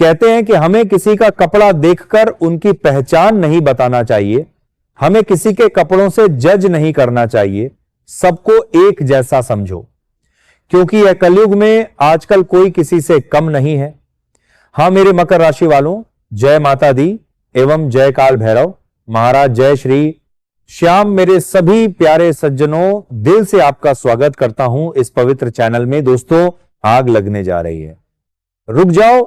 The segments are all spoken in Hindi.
कहते हैं कि हमें किसी का कपड़ा देखकर उनकी पहचान नहीं बताना चाहिए, हमें किसी के कपड़ों से जज नहीं करना चाहिए, सबको एक जैसा समझो, क्योंकि यह कलयुग में आजकल कोई किसी से कम नहीं है। हां मेरे मकर राशि वालों, जय माता दी एवं जय काल भैरव महाराज, जय श्री श्याम। मेरे सभी प्यारे सज्जनों, दिल से आपका स्वागत करता हूं इस पवित्र चैनल में। दोस्तों, आग लगने जा रही है, रुक जाओ,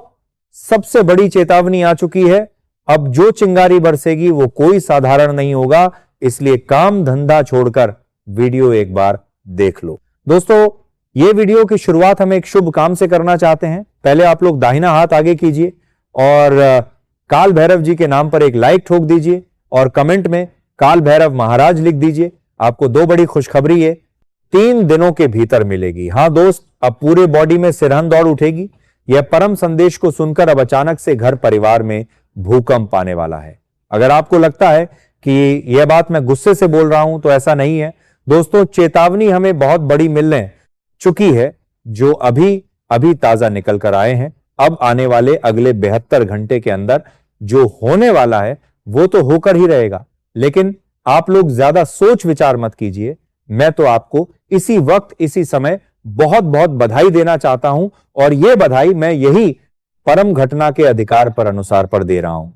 सबसे बड़ी चेतावनी आ चुकी है। अब जो चिंगारी बरसेगी वो कोई साधारण नहीं होगा, इसलिए काम धंधा छोड़कर वीडियो एक बार देख लो। दोस्तों, ये वीडियो की शुरुआत हम एक शुभ काम से करना चाहते हैं। पहले आप लोग दाहिना हाथ आगे कीजिए और काल भैरव जी के नाम पर एक लाइक ठोक दीजिए और कमेंट में काल भैरव महाराज लिख दीजिए। आपको दो बड़ी खुशखबरी है, 3 दिनों के भीतर मिलेगी। हां दोस्त, अब पूरे बॉडी में सिरहन दौड़ उठेगी। यह परम संदेश को सुनकर अब अचानक से घर परिवार में भूकंप आने वाला है। अगर आपको लगता है कि यह बात मैं गुस्से से बोल रहा हूं तो ऐसा नहीं है दोस्तों। चेतावनी हमें बहुत बड़ी मिलने चुकी है, जो अभी अभी ताजा निकल कर आए हैं। अब आने वाले अगले 72 घंटे के अंदर जो होने वाला है वो तो होकर ही रहेगा, लेकिन आप लोग ज्यादा सोच विचार मत कीजिए। मैं तो आपको इसी वक्त इसी समय बहुत बहुत बधाई देना चाहता हूं, और यह बधाई मैं यही परम घटना के अधिकार पर अनुसार पर दे रहा हूं।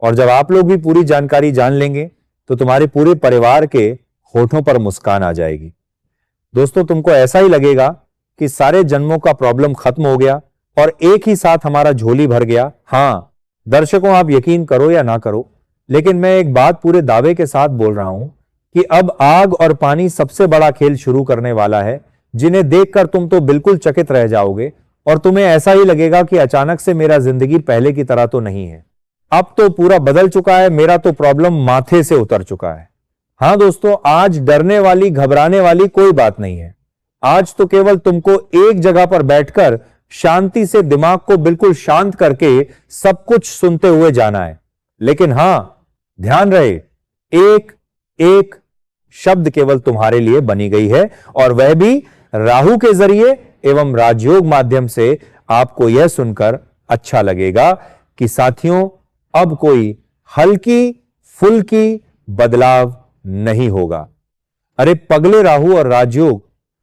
और जब आप लोग भी पूरी जानकारी जान लेंगे तो तुम्हारे पूरे परिवार के होठों पर मुस्कान आ जाएगी। दोस्तों, तुमको ऐसा ही लगेगा कि सारे जन्मों का प्रॉब्लम खत्म हो गया और एक ही साथ हमारा झोली भर गया। हां दर्शकों, आप यकीन करो या ना करो, लेकिन मैं एक बात पूरे दावे के साथ बोल रहा हूं कि अब आग और पानी सबसे बड़ा खेल शुरू करने वाला है, जिन्हें देखकर तुम तो बिल्कुल चकित रह जाओगे और तुम्हें ऐसा ही लगेगा कि अचानक से मेरा जिंदगी पहले की तरह तो नहीं है, अब तो पूरा बदल चुका है, मेरा तो प्रॉब्लम माथे से उतर चुका है। हां दोस्तों, आज डरने वाली घबराने वाली कोई बात नहीं है। आज तो केवल तुमको एक जगह पर बैठकर शांति से दिमाग को बिल्कुल शांत करके सब कुछ सुनते हुए जाना है। लेकिन हां, ध्यान रहे, एक एक शब्द केवल तुम्हारे लिए बनी गई है, और वह भी राहु के जरिए एवं राजयोग माध्यम से। आपको यह सुनकर अच्छा लगेगा कि साथियों, अब कोई हल्की फुल्की बदलाव नहीं होगा। अरे पगले राहु और राजयोग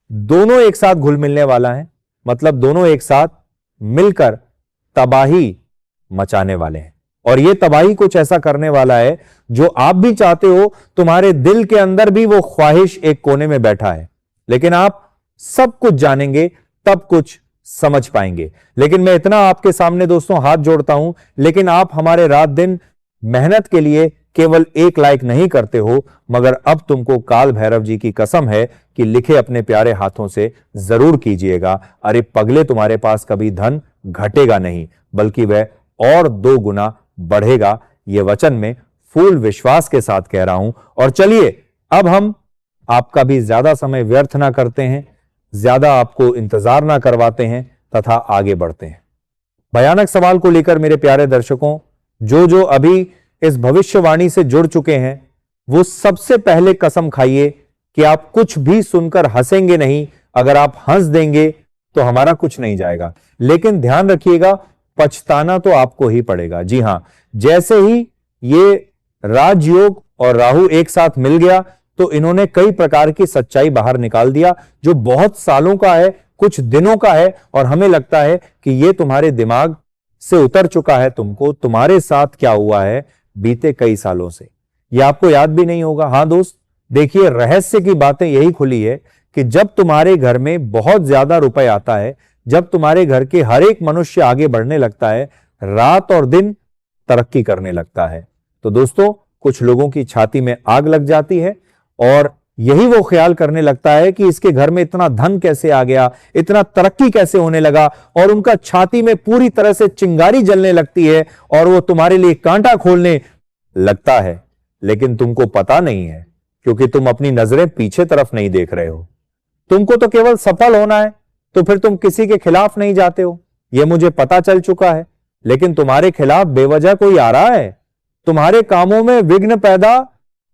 दोनों एक साथ घुल मिलने वाला है, मतलब दोनों एक साथ मिलकर तबाही मचाने वाले हैं। और यह तबाही कुछ ऐसा करने वाला है जो आप भी चाहते हो। तुम्हारे दिल के अंदर भी वो ख्वाहिश एक कोने में बैठा है, लेकिन आप सब कुछ जानेंगे तब कुछ समझ पाएंगे। लेकिन मैं इतना आपके सामने दोस्तों हाथ जोड़ता हूं, लेकिन आप हमारे रात दिन मेहनत के लिए केवल एक लाइक नहीं करते हो, मगर अब तुमको काल भैरव जी की कसम है कि लिखे अपने प्यारे हाथों से जरूर कीजिएगा। अरे पगले, तुम्हारे पास कभी धन घटेगा नहीं, बल्कि वह और 2 गुना बढ़ेगा। यह वचन में फूल विश्वास के साथ कह रहा हूं। और चलिए, अब हम आपका भी ज्यादा समय व्यर्थ ना करते हैं, ज्यादा आपको इंतजार ना करवाते हैं तथा आगे बढ़ते हैं। भयानक सवाल को लेकर मेरे प्यारे दर्शकों, जो अभी इस भविष्यवाणी से जुड़ चुके हैं, वो सबसे पहले कसम खाइए कि आप कुछ भी सुनकर हंसेंगे नहीं। अगर आप हंस देंगे तो हमारा कुछ नहीं जाएगा, लेकिन ध्यान रखिएगा, पछताना तो आपको ही पड़ेगा। जी हां, जैसे ही ये राजयोग और राहु एक साथ मिल गया तो इन्होंने कई प्रकार की सच्चाई बाहर निकाल दिया, जो बहुत सालों का है, कुछ दिनों का है, और हमें लगता है कि ये तुम्हारे दिमाग से उतर चुका है। तुमको तुम्हारे साथ क्या हुआ है बीते कई सालों से, यह आपको याद भी नहीं होगा। हां दोस्त, देखिए, रहस्य की बातें यही खुली है कि जब तुम्हारे घर में बहुत ज्यादा रुपए आता है, जब तुम्हारे घर के हर एक मनुष्य आगे बढ़ने लगता है, रात और दिन तरक्की करने लगता है, तो दोस्तों कुछ लोगों की छाती में आग लग जाती है और यही वो ख्याल करने लगता है कि इसके घर में इतना धन कैसे आ गया, इतना तरक्की कैसे होने लगा, और उनका छाती में पूरी तरह से चिंगारी जलने लगती है और वो तुम्हारे लिए कांटा खोलने लगता है। लेकिन तुमको पता नहीं है, क्योंकि तुम अपनी नजरें पीछे तरफ नहीं देख रहे हो। तुमको तो केवल सफल होना है, तो फिर तुम किसी के खिलाफ नहीं जाते हो, यह मुझे पता चल चुका है। लेकिन तुम्हारे खिलाफ बेवजह कोई आ रहा है, तुम्हारे कामों में विघ्न पैदा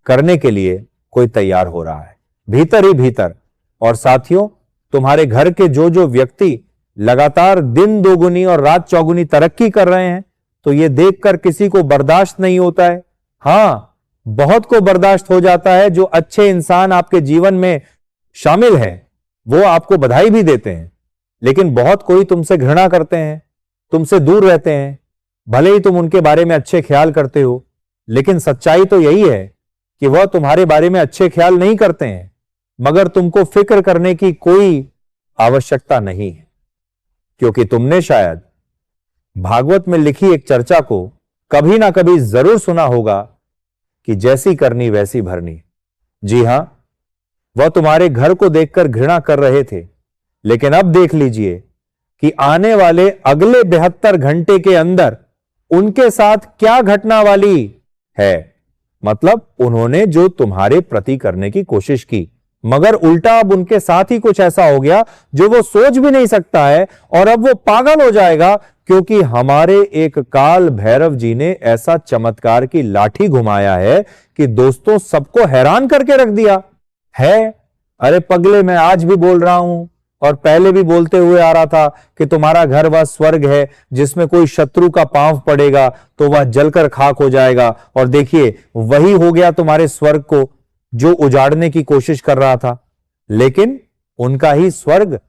करने के लिए कोई तैयार हो रहा है, भीतर ही भीतर। और साथियों, तुम्हारे घर के जो व्यक्ति लगातार दिन दोगुनी और रात चौगुनी तरक्की कर रहे हैं, तो यह देखकर किसी को बर्दाश्त नहीं होता है। हां, बहुत को बर्दाश्त हो जाता है। जो अच्छे इंसान आपके जीवन में शामिल हैं, वो आपको बधाई भी देते हैं, लेकिन बहुत कोई तुमसे घृणा करते हैं, तुमसे दूर रहते हैं, भले ही तुम उनके बारे में अच्छे ख्याल करते हो, लेकिन सच्चाई तो यही है कि वह तुम्हारे बारे में अच्छे ख्याल नहीं करते हैं, मगर तुमको फिक्र करने की कोई आवश्यकता नहीं है, क्योंकि तुमने शायद भागवत में लिखी एक चर्चा को कभी ना कभी जरूर सुना होगा कि जैसी करनी वैसी भरनी। जी हां, वह तुम्हारे घर को देखकर घृणा कर रहे थे, लेकिन अब देख लीजिए कि आने वाले अगले 72 घंटे के अंदर उनके साथ क्या घटना वाली है। मतलब उन्होंने जो तुम्हारे प्रति करने की कोशिश की, मगर उल्टा अब उनके साथ ही कुछ ऐसा हो गया जो वो सोच भी नहीं सकता है, और अब वो पागल हो जाएगा, क्योंकि हमारे एक काल भैरव जी ने ऐसा चमत्कार की लाठी घुमाया है कि दोस्तों सबको हैरान करके रख दिया है। अरे पगले, मैं आज भी बोल रहा हूं और पहले भी बोलते हुए आ रहा था कि तुम्हारा घर वह स्वर्ग है जिसमें कोई शत्रु का पांव पड़ेगा तो वह जलकर खाक हो जाएगा, और देखिए वही हो गया तुम्हारे स्वर्ग को जो उजाड़ने की कोशिश कर रहा था, लेकिन उनका ही स्वर्ग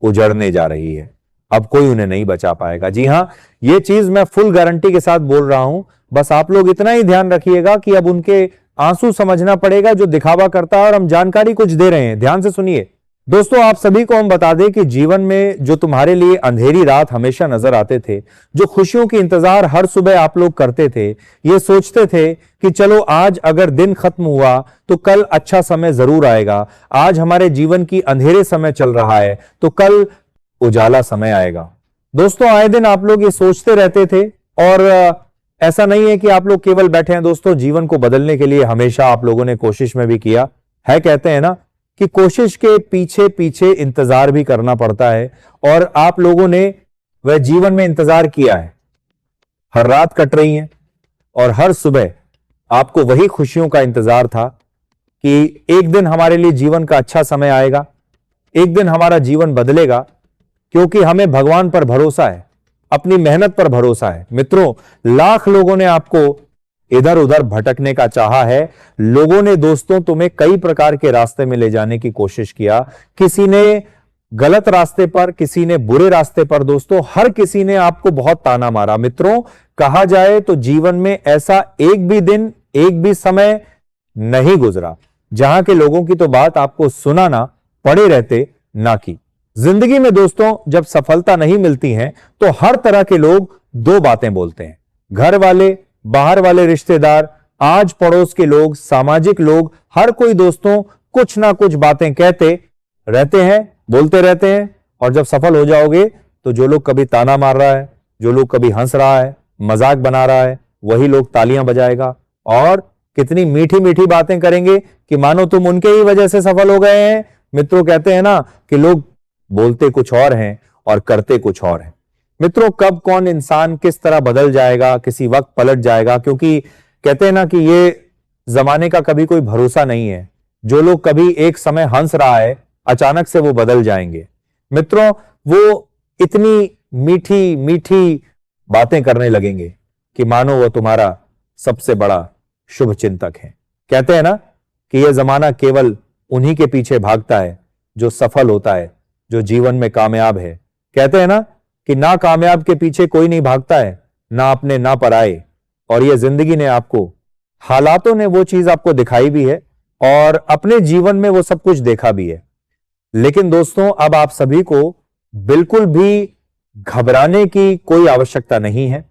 उजड़ने जा रही है। अब कोई उन्हें नहीं बचा पाएगा। जी हां, यह चीज मैं फुल गारंटी के साथ बोल रहा हूं। बस आप लोग इतना ही ध्यान रखिएगा कि अब उनके आंसू समझना पड़ेगा जो दिखावा करता है, और हम जानकारी कुछ दे रहे हैं, ध्यान से सुनिए। दोस्तों, आप सभी को हम बता दें कि जीवन में जो तुम्हारे लिए अंधेरी रात हमेशा नजर आते थे, जो खुशियों की इंतजार हर सुबह आप लोग करते थे, ये सोचते थे कि चलो आज अगर दिन खत्म हुआ तो कल अच्छा समय जरूर आएगा, आज हमारे जीवन की अंधेरे समय चल रहा है तो कल उजाला समय आएगा। दोस्तों, आए दिन आप लोग ये सोचते रहते थे, और ऐसा नहीं है कि आप लोग केवल बैठे हैं। दोस्तों, जीवन को बदलने के लिए हमेशा आप लोगों ने कोशिश में भी किया है। कहते हैं ना कि कोशिश के पीछे पीछे इंतजार भी करना पड़ता है, और आप लोगों ने वह जीवन में इंतजार किया है। हर रात कट रही है और हर सुबह आपको वही खुशियों का इंतजार था कि एक दिन हमारे लिए जीवन का अच्छा समय आएगा, एक दिन हमारा जीवन बदलेगा, क्योंकि हमें भगवान पर भरोसा है, अपनी मेहनत पर भरोसा है। मित्रों, लाख लोगों ने आपको इधर उधर भटकने का चाहा है। लोगों ने दोस्तों तुम्हें कई प्रकार के रास्ते में ले जाने की कोशिश किया। किसी ने गलत रास्ते पर, किसी ने बुरे रास्ते पर। दोस्तों, हर किसी ने आपको बहुत ताना मारा। मित्रों, कहा जाए तो जीवन में ऐसा एक भी दिन, एक भी समय नहीं गुजरा जहां के लोगों की तो बात आपको सुनाना पड़े रहते ना की। जिंदगी में दोस्तों, जब सफलता नहीं मिलती है तो हर तरह के लोग दो बातें बोलते हैं। घर वाले, बाहर वाले रिश्तेदार, आज पड़ोस के लोग, सामाजिक लोग, हर कोई दोस्तों कुछ ना कुछ बातें कहते रहते हैं, बोलते रहते हैं। और जब सफल हो जाओगे तो जो लोग कभी ताना मार रहा है, जो लोग कभी हंस रहा है, मजाक बना रहा है, वही लोग तालियां बजाएगा और कितनी मीठी मीठी बातें करेंगे कि मानो तुम उनके ही वजह से सफल हो गए हैं। मित्रों, कहते हैं ना कि लोग बोलते कुछ और हैं और करते कुछ और हैं। मित्रों, कब कौन इंसान किस तरह बदल जाएगा, किसी वक्त पलट जाएगा, क्योंकि कहते हैं ना कि ये जमाने का कभी कोई भरोसा नहीं है। जो लोग कभी एक समय हंस रहा है, अचानक से वो बदल जाएंगे। मित्रों, वो इतनी मीठी मीठी बातें करने लगेंगे कि मानो वो तुम्हारा सबसे बड़ा शुभ चिंतक है। कहते हैं ना कि यह जमाना केवल उन्हीं के पीछे भागता है जो सफल होता है, जो जीवन में कामयाब है। कहते हैं ना कि ना कामयाब के पीछे कोई नहीं भागता है, ना अपने ना पराए। और यह जिंदगी ने आपको, हालातों ने वो चीज आपको दिखाई भी है और अपने जीवन में वो सब कुछ देखा भी है। लेकिन दोस्तों, अब आप सभी को बिल्कुल भी घबराने की कोई आवश्यकता नहीं है,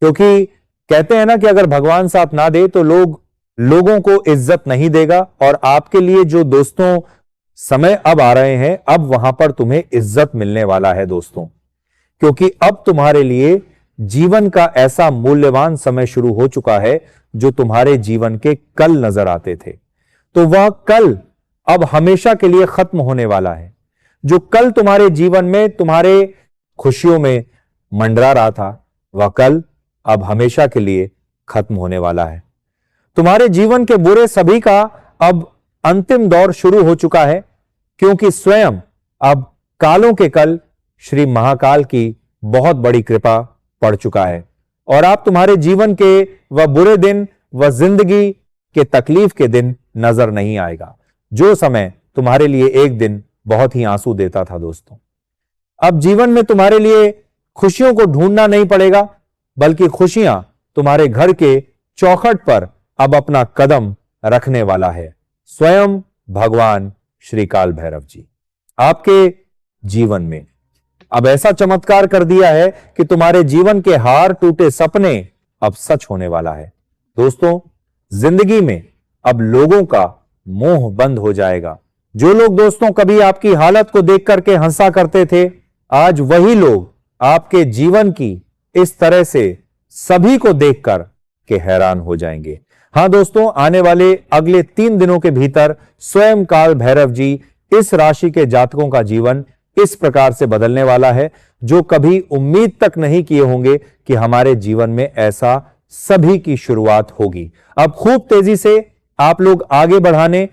क्योंकि कहते हैं ना कि अगर भगवान साथ ना दे तो लोगों को इज्जत नहीं देगा। और आपके लिए जो दोस्तों समय अब आ रहे हैं, अब वहां पर तुम्हें इज्जत मिलने वाला है दोस्तों, क्योंकि अब तुम्हारे लिए जीवन का ऐसा मूल्यवान समय शुरू हो चुका है जो तुम्हारे जीवन के कल नजर आते थे, तो वह कल अब हमेशा के लिए खत्म होने वाला है। जो कल तुम्हारे जीवन में, तुम्हारे खुशियों में मंडरा रहा था, वह कल अब हमेशा के लिए खत्म होने वाला है। तुम्हारे जीवन के बुरे सभी का अब अंतिम दौर शुरू हो चुका है, क्योंकि स्वयं अब कालों के कल श्री महाकाल की बहुत बड़ी कृपा पड़ चुका है और आप तुम्हारे जीवन के वह बुरे दिन व जिंदगी के तकलीफ के दिन नजर नहीं आएगा जो समय तुम्हारे लिए एक दिन बहुत ही आंसू देता था। दोस्तों, अब जीवन में तुम्हारे लिए खुशियों को ढूंढना नहीं पड़ेगा, बल्कि खुशियां तुम्हारे घर के चौखट पर अब अपना कदम रखने वाला है स्वयं भगवान श्री काल भैरव जी। आपके जीवन में अब ऐसा चमत्कार कर दिया है कि तुम्हारे जीवन के हार टूटे सपने अब सच होने वाला है। दोस्तों, जिंदगी में अब लोगों का मोह बंद हो जाएगा। जो लोग दोस्तों कभी आपकी हालत को देख करके हंसा करते थे, आज वही लोग आपके जीवन की इस तरह से सभी को देखकर के हैरान हो जाएंगे। हां दोस्तों, आने वाले अगले 3 दिनों के भीतर स्वयं काल भैरव जी इस राशि के जातकों का जीवन इस प्रकार से बदलने वाला है जो कभी उम्मीद तक नहीं किए होंगे कि हमारे जीवन में ऐसा सभी की शुरुआत होगी। अब खूब तेजी से आप लोग आगे बढ़ाने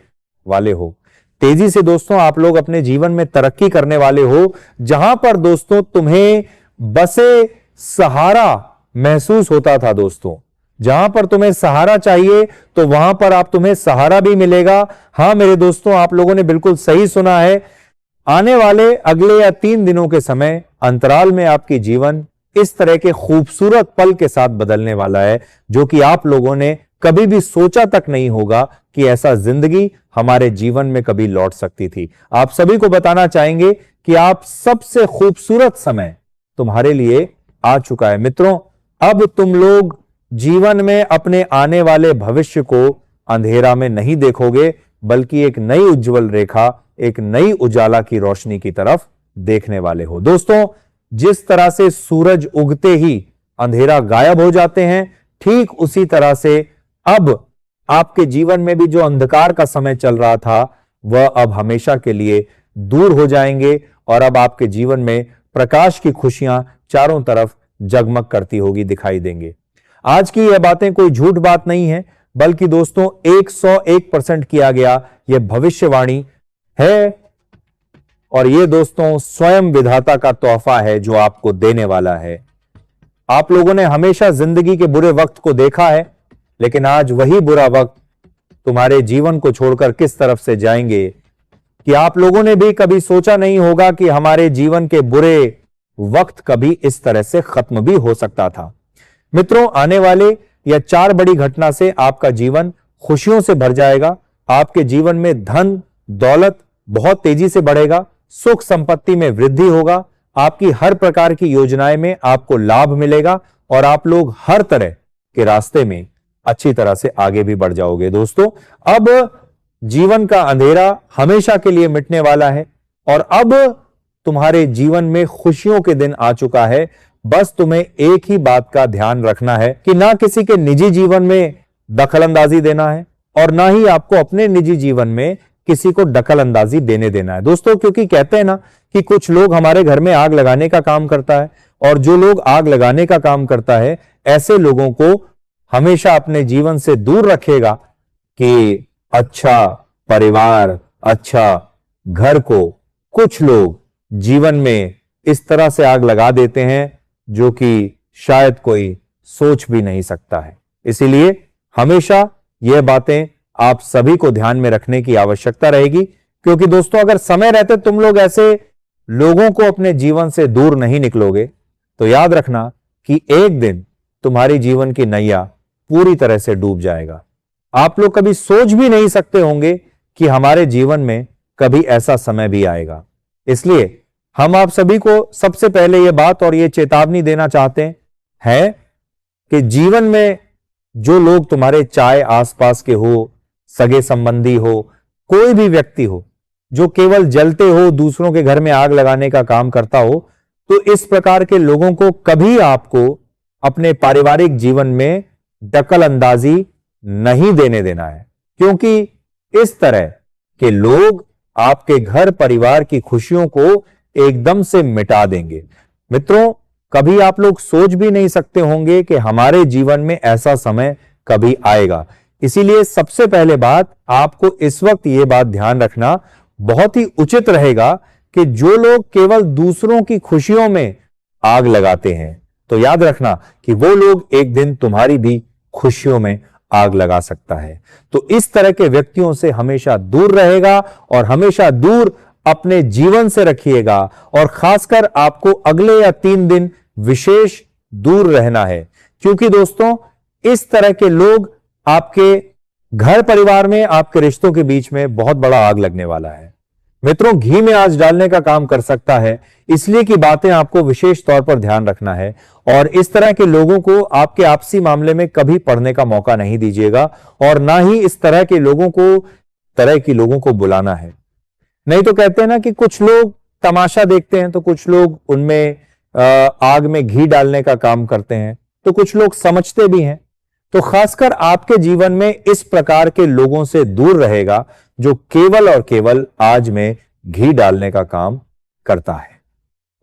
वाले हो, तेजी से दोस्तों आप लोग अपने जीवन में तरक्की करने वाले हो। जहां पर दोस्तों तुम्हें बसे सहारा महसूस होता था, दोस्तों जहां पर तुम्हें सहारा चाहिए तो वहां पर आप तुम्हें सहारा भी मिलेगा। हां मेरे दोस्तों, आप लोगों ने बिल्कुल सही सुना है। आने वाले अगले या 3 दिनों के समय अंतराल में आपकी जीवन इस तरह के खूबसूरत पल के साथ बदलने वाला है जो कि आप लोगों ने कभी भी सोचा तक नहीं होगा कि ऐसा जिंदगी हमारे जीवन में कभी लौट सकती थी। आप सभी को बताना चाहेंगे कि आप सबसे खूबसूरत समय तुम्हारे लिए आ चुका है। मित्रों, अब तुम लोग जीवन में अपने आने वाले भविष्य को अंधेरा में नहीं देखोगे, बल्कि एक नई उज्जवल रेखा, एक नई उजाला की रोशनी की तरफ देखने वाले हो। दोस्तों, जिस तरह से सूरज उगते ही अंधेरा गायब हो जाते हैं, ठीक उसी तरह से अब आपके जीवन में भी जो अंधकार का समय चल रहा था वह अब हमेशा के लिए दूर हो जाएंगे और अब आपके जीवन में प्रकाश की खुशियां चारों तरफ जगमग करती होगी दिखाई देंगे। आज की यह बातें कोई झूठ बात नहीं है, बल्कि दोस्तों 101% किया गया यह भविष्यवाणी है और यह दोस्तों स्वयं विधाता का तोहफा है जो आपको देने वाला है। आप लोगों ने हमेशा जिंदगी के बुरे वक्त को देखा है, लेकिन आज वही बुरा वक्त तुम्हारे जीवन को छोड़कर किस तरफ से जाएंगे कि आप लोगों ने भी कभी सोचा नहीं होगा कि हमारे जीवन के बुरे वक्त कभी इस तरह से खत्म भी हो सकता था। मित्रों, आने वाले यह 4 बड़ी घटना से आपका जीवन खुशियों से भर जाएगा। आपके जीवन में धन दौलत बहुत तेजी से बढ़ेगा, सुख संपत्ति में वृद्धि होगा, आपकी हर प्रकार की योजनाएं में आपको लाभ मिलेगा और आप लोग हर तरह के रास्ते में अच्छी तरह से आगे भी बढ़ जाओगे। दोस्तों, अब जीवन का अंधेरा हमेशा के लिए मिटने वाला है और अब तुम्हारे जीवन में खुशियों के दिन आ चुका है। बस तुम्हें एक ही बात का ध्यान रखना है कि ना किसी के निजी जीवन में दखलंदाजी देना है और ना ही आपको अपने निजी जीवन में किसी को दखलंदाजी देने देना है। दोस्तों, क्योंकि कहते हैं ना कि कुछ लोग हमारे घर में आग लगाने का काम करता है और जो लोग आग लगाने का काम करता है ऐसे लोगों को हमेशा अपने जीवन से दूर रखेगा कि अच्छा परिवार, अच्छा घर को कुछ लोग जीवन में इस तरह से आग लगा देते हैं जो कि शायद कोई सोच भी नहीं सकता है। इसीलिए हमेशा यह बातें आप सभी को ध्यान में रखने की आवश्यकता रहेगी, क्योंकि दोस्तों अगर समय रहते तुम लोग ऐसे लोगों को अपने जीवन से दूर नहीं निकलोगे तो याद रखना कि एक दिन तुम्हारी जीवन की नैया पूरी तरह से डूब जाएगा। आप लोग कभी सोच भी नहीं सकते होंगे कि हमारे जीवन में कभी ऐसा समय भी आएगा। इसलिए हम आप सभी को सबसे पहले यह बात और यह चेतावनी देना चाहते हैं कि जीवन में जो लोग तुम्हारे चाहे आसपास के हो, सगे संबंधी हो, कोई भी व्यक्ति हो जो केवल जलते हो, दूसरों के घर में आग लगाने का काम करता हो, तो इस प्रकार के लोगों को कभी आपको अपने पारिवारिक जीवन में दखल अंदाजी नहीं देने देना है, क्योंकि इस तरह के लोग आपके घर परिवार की खुशियों को एकदम से मिटा देंगे। मित्रों, कभी आप लोग सोच भी नहीं सकते होंगे कि हमारे जीवन में ऐसा समय कभी आएगा। इसीलिए सबसे पहले बात आपको इस वक्त यह बात ध्यान रखना बहुत ही उचित रहेगा कि जो लोग केवल दूसरों की खुशियों में आग लगाते हैं, तो याद रखना कि वो लोग एक दिन तुम्हारी भी खुशियों में आग लगा सकता है। तो इस तरह के व्यक्तियों से हमेशा दूर रहेगा और हमेशा दूर अपने जीवन से रखिएगा। और खासकर आपको अगले या 3 दिन विशेष दूर रहना है, क्योंकि दोस्तों इस तरह के लोग आपके घर परिवार में, आपके रिश्तों के बीच में बहुत बड़ा आग लगने वाला है। मित्रों, घी में आंच डालने का काम कर सकता है, इसलिए की बातें आपको विशेष तौर पर ध्यान रखना है। और इस तरह के लोगों को आपके आपसी मामले में कभी पढ़ने का मौका नहीं दीजिएगा, और ना ही इस तरह के लोगों को बुलाना है। नहीं तो कहते हैं ना कि कुछ लोग तमाशा देखते हैं, तो कुछ लोग उनमें आग में घी डालने का काम करते हैं, तो कुछ लोग समझते भी हैं। तो खासकर आपके जीवन में इस प्रकार के लोगों से दूर रहेगा, जो केवल और केवल आज में घी डालने का काम करता है।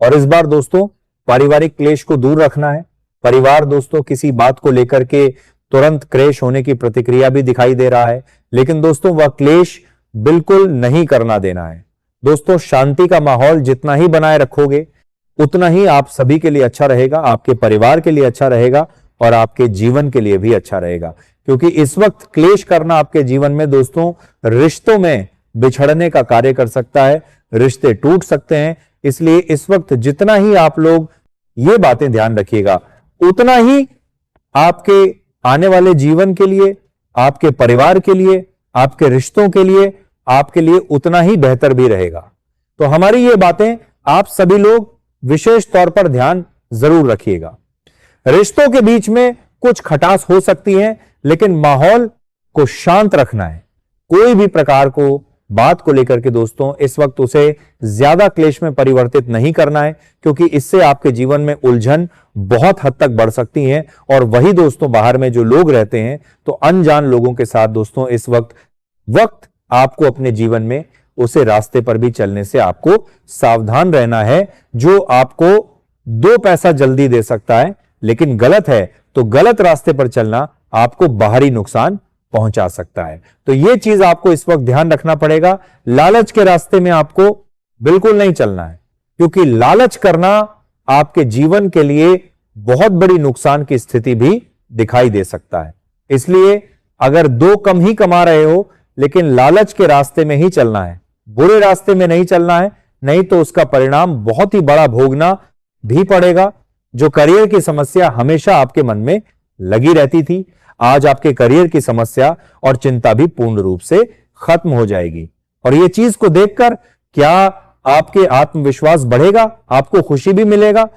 और इस बार दोस्तों पारिवारिक क्लेश को दूर रखना है। परिवार दोस्तों किसी बात को लेकर के तुरंत क्लेश होने की प्रतिक्रिया भी दिखाई दे रहा है, लेकिन दोस्तों वह क्लेश बिल्कुल नहीं करना देना है। दोस्तों शांति का माहौल जितना ही बनाए रखोगे, उतना ही आप सभी के लिए अच्छा रहेगा, आपके परिवार के लिए अच्छा रहेगा और आपके जीवन के लिए भी अच्छा रहेगा। क्योंकि इस वक्त क्लेश करना आपके जीवन में दोस्तों रिश्तों में बिछड़ने का कार्य कर सकता है, रिश्ते टूट सकते हैं। इसलिए इस वक्त जितना ही आप लोग ये बातें ध्यान रखिएगा, उतना ही आपके आने वाले जीवन के लिए, आपके परिवार के लिए, आपके रिश्तों के लिए, आपके लिए उतना ही बेहतर भी रहेगा। तो हमारी ये बातें आप सभी लोग विशेष तौर पर ध्यान जरूर रखिएगा। रिश्तों के बीच में कुछ खटास हो सकती है, लेकिन माहौल को शांत रखना है। कोई भी प्रकार को बात को लेकर के दोस्तों इस वक्त उसे ज्यादा क्लेश में परिवर्तित नहीं करना है, क्योंकि इससे आपके जीवन में उलझन बहुत हद तक बढ़ सकती है। और वही दोस्तों बाहर में जो लोग रहते हैं, तो अनजान लोगों के साथ दोस्तों इस वक्त आपको अपने जीवन में उसे रास्ते पर भी चलने से आपको सावधान रहना है, जो आपको 2 पैसा जल्दी दे सकता है, लेकिन गलत है तो गलत रास्ते पर चलना आपको बाहरी नुकसान पहुंचा सकता है। तो यह चीज आपको इस वक्त ध्यान रखना पड़ेगा। लालच के रास्ते में आपको बिल्कुल नहीं चलना है, क्योंकि लालच करना आपके जीवन के लिए बहुत बड़ी नुकसान की स्थिति भी दिखाई दे सकता है। इसलिए अगर 2 कम ही कमा रहे हो, लेकिन लालच के रास्ते में ही चलना है, बुरे रास्ते में नहीं चलना है, नहीं तो उसका परिणाम बहुत ही बड़ा भोगना भी पड़ेगा। जो करियर की समस्या हमेशा आपके मन में लगी रहती थी, आज आपके करियर की समस्या और चिंता भी पूर्ण रूप से खत्म हो जाएगी। और यह चीज को देखकर क्या आपके आत्मविश्वास बढ़ेगा, आपको खुशी भी मिलेगा